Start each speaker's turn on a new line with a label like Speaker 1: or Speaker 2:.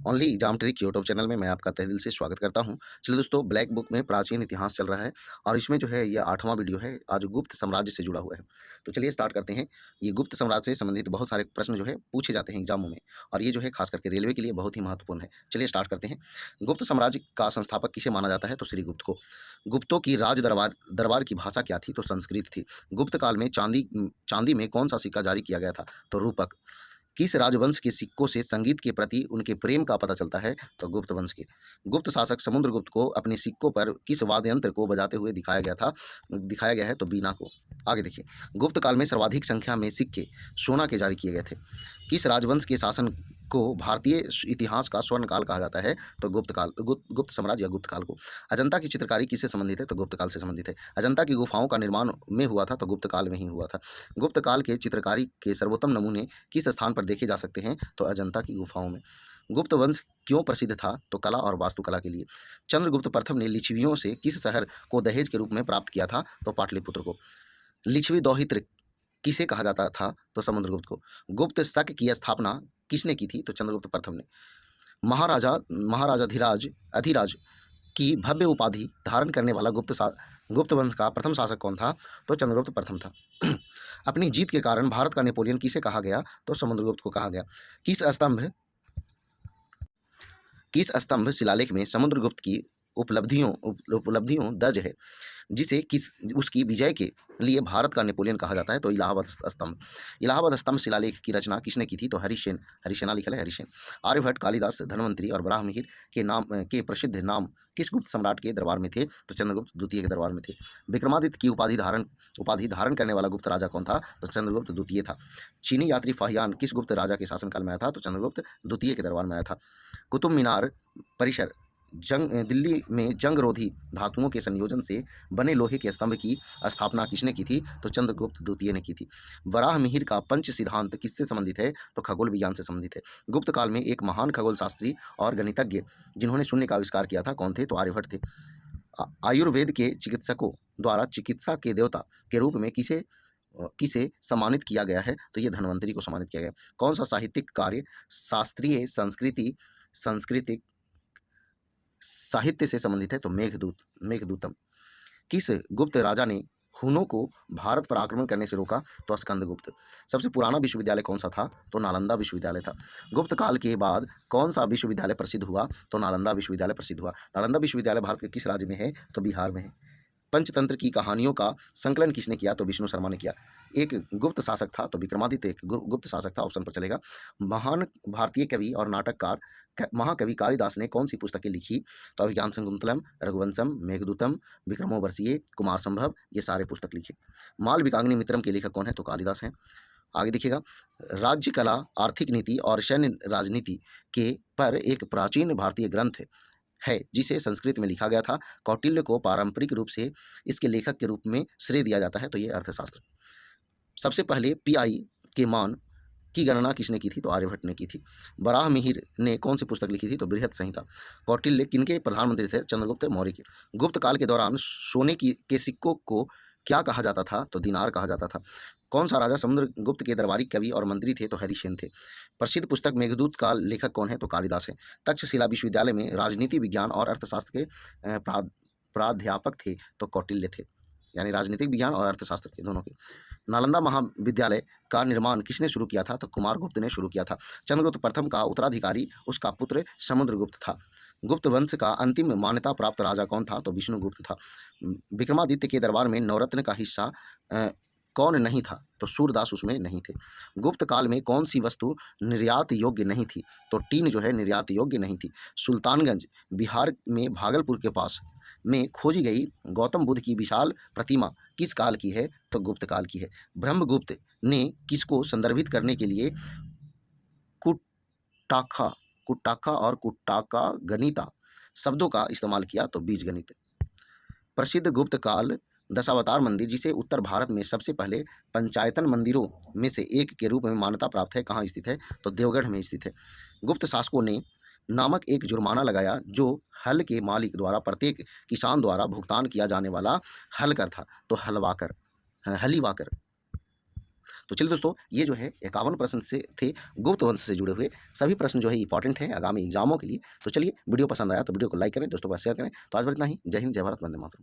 Speaker 1: Only exam trick YouTube channel में मैं आपका तहे दिल से स्वागत करता हूं। चलिए दोस्तों, ब्लैक बुक में प्राचीन इतिहास चल रहा है और इसमें जो है ये 8वां वीडियो है। आज गुप्त साम्राज्य से जुड़ा हुआ है। तो चलिए स्टार्ट करते हैं। ये गुप्त साम्राज्य से संबंधित बहुत सारे प्रश्न जो है पूछे जाते हैं एग्जामों में, और ये जो है खास करके रेलवे के लिए बहुत ही महत्वपूर्ण है। चलिए स्टार्ट करते हैं। गुप्त साम्राज्य का संस्थापक किसे माना जाता है? तो श्रीगुप्त को। गुप्तों की राज दरबार दरबार की भाषा क्या थी? तो संस्कृत थी। गुप्त काल में चांदी में कौन सा सिक्का जारी किया गया था? तो रूपक। किस राजवंश के सिक्कों से संगीत के प्रति उनके प्रेम का पता चलता है? तो गुप्त वंश के। गुप्त शासक समुद्रगुप्त को अपने सिक्कों पर किस वाद्य यंत्र को बजाते हुए दिखाया गया है? तो बीना को। आगे देखिए, गुप्त काल में सर्वाधिक संख्या में सिक्के सोना के जारी किए गए थे। किस राजवंश के शासन को भारतीय इतिहास का स्वर्ण काल कहा जाता है? तो गुप्त साम्राज्य या गुप्त काल को। अजंता की चित्रकारी किससे संबंधित है? तो गुप्त काल से संबंधित है। अजंता की गुफाओं का निर्माण में हुआ था? तो गुप्त काल में ही हुआ था। गुप्त काल के चित्रकारी के सर्वोत्तम नमूने किस स्थान पर देखे जा सकते हैं? तो अजंता की गुफाओं में। गुप्त वंश क्यों प्रसिद्ध था? तो कला और वास्तुकला के लिए। चंद्रगुप्त प्रथम ने लिच्छवियों से किस शहर को दहेज के रूप में प्राप्त किया था? तो पाटलिपुत्र को। लिच्छवी दौहित्र किसे कहा जाता था? तो समुद्रगुप्त को। गुप्त शक की स्थापना किसने की थी? तो चंद्रगुप्त प्रथम ने। महाराजा महाराजाधिराज अधिराज की भव्य उपाधि धारण करने वाला गुप्त वंश का प्रथम शासक कौन था? तो चंद्रगुप्त प्रथम था। अपनी जीत के कारण भारत का नेपोलियन किसे कहा गया? तो समुद्रगुप्त को कहा गया। किस स्तंभ शिलालेख में समुद्रगुप्त की उपलब्धियों दर्ज है, जिसे किस उसकी विजय के लिए भारत का नेपोलियन कहा जाता है? तो इलाहाबाद स्तंभ। इलाहाबाद स्तंभ शिलालेख की रचना किसने की थी? तो हरिसेन। हरिसेना लिखा है हरिसेन। आर्यभट्ट, कालिदास, धन्वंतरी और वराहमिहिर के प्रसिद्ध नाम किस गुप्त सम्राट के दरबार में थे? तो चंद्रगुप्त द्वितीय के दरबार में थे। विक्रमादित्य की उपाधि धारण करने वाला गुप्त राजा कौन था? तो चंद्रगुप्त द्वितीय था। चीनी यात्री फाहियान किस गुप्त राजा के शासनकाल में आया था? तो चंद्रगुप्त द्वितीय के दरबार में आया था। कुतुब मीनार परिसर दिल्ली में जंगरोधी धातुओं के संयोजन से बने लोहे के स्तंभ की स्थापना किसने की थी? तो चंद्रगुप्त द्वितीय ने की थी। वराहमिहिर का पंच सिद्धांत किससे संबंधित है? तो खगोल विज्ञान से संबंधित है। गुप्त काल में एक महान खगोल शास्त्री और गणितज्ञ जिन्होंने शून्य का आविष्कार किया था, कौन थे? तो आर्यभट्ट थे। आयुर्वेद के चिकित्सकों द्वारा चिकित्सा के देवता के रूप में किसे सम्मानित किया गया है? तो ये धन्वंतरी को सम्मानित किया गया। कौन सा साहित्यिक कार्य शास्त्रीय सांस्कृतिक साहित्य से संबंधित है? तो मेघदूतम। किस गुप्त राजा ने हुनों को भारत पर आक्रमण करने से रोका? तो स्कंदगुप्त। सबसे पुराना विश्वविद्यालय कौन सा था? तो नालंदा विश्वविद्यालय था। गुप्त काल के बाद कौन सा विश्वविद्यालय प्रसिद्ध हुआ? तो नालंदा विश्वविद्यालय प्रसिद्ध हुआ। नालंदा विश्वविद्यालय भारत के किस राज्य में है? तो बिहार में है। पंचतंत्र की कहानियों का संकलन किसने किया? तो विष्णु शर्मा ने किया। एक गुप्त शासक था? तो विक्रमादित्य एक गुप्त शासक था, ऑप्शन पर चलेगा। महान भारतीय कवि और नाटककार महाकवि कालिदास ने कौन सी पुस्तकें लिखी? तो अभिज्ञान शाकुंतलम, रघुवंशम, मेघदूतम, विक्रमोर्वशीय, कुमार संभव, ये सारे पुस्तक लिखे। मालविकाग्नि मित्रम के लेखक कौन है? तो कालिदास हैं। आगे देखिएगा, राज्य कला, आर्थिक नीति और सैन्य राजनीति के पर एक प्राचीन भारतीय ग्रंथ है जिसे संस्कृत में लिखा गया था। कौटिल्य को पारंपरिक रूप से इसके लेखक के रूप में श्रेय दिया जाता है। तो ये अर्थशास्त्र। सबसे पहले पीआई के मान की गणना किसने की थी? तो आर्यभट्ट ने की थी। वराहमिहिर ने कौन सी पुस्तक लिखी थी? तो बृहत संहिता। कौटिल्य किनके प्रधानमंत्री थे? चंद्रगुप्त मौर्य के। गुप्त काल के दौरान सोने के सिक्कों को क्या कहा जाता था? तो दिनार कहा जाता था। कौन सा राजा समुद्रगुप्त के दरबारी कवि और मंत्री थे? तो हरिसेन थे। प्रसिद्ध पुस्तक मेघदूत का लेखक कौन है? तो कालिदास है। तक्षशिला विश्वविद्यालय में राजनीति विज्ञान और अर्थशास्त्र के प्राध्यापक थे? तो कौटिल्य थे। यानी राजनीतिक विज्ञान और अर्थशास्त्र के दोनों के। नालंदा महाविद्यालय का निर्माण किसने शुरू किया था? तो कुमारगुप्त ने शुरू किया था। चंद्रगुप्त प्रथम का उत्तराधिकारी उसका पुत्र समुद्रगुप्त था। गुप्त वंश का अंतिम मान्यता प्राप्त राजा कौन था? तो विष्णुगुप्त था। विक्रमादित्य के दरबार में नवरत्न का हिस्सा कौन नहीं था? तो सूरदास उसमें नहीं थे। गुप्त काल में कौन सी वस्तु निर्यात योग्य नहीं थी? तो टीन जो है निर्यात योग्य नहीं थी। सुल्तानगंज बिहार में भागलपुर के पास में खोजी गई गौतम बुद्ध की विशाल प्रतिमा किस काल की है? तो गुप्त काल की है। ब्रह्मगुप्त ने किसको संदर्भित करने के लिए कुट्टाखा कुट्टाखा और कुट्टाका गणिता शब्दों का इस्तेमाल किया? तो बीज गणित। प्रसिद्ध गुप्त काल दशावतार मंदिर जिसे उत्तर भारत में सबसे पहले पंचायतन मंदिरों में से एक के रूप में मान्यता प्राप्त है, कहाँ स्थित है? तो देवगढ़ में स्थित है। गुप्त शासकों ने नामक एक जुर्माना लगाया जो हल के मालिक द्वारा प्रत्येक किसान द्वारा भुगतान किया जाने वाला हलकर था। तो हलीवाकर। तो चलिए दोस्तों, ये जो है 51 प्रश्न से थे गुप्त वंश से जुड़े हुए। सभी प्रश्न जो है इंपॉर्टेंट है आगामी एग्जामों के लिए। तो चलिए, वीडियो पसंद आया तो वीडियो को लाइक करें, दोस्तों के साथ शेयर करें। तो आज बस इतना ही। जय हिंद, जय भारत, वंदे मातरम।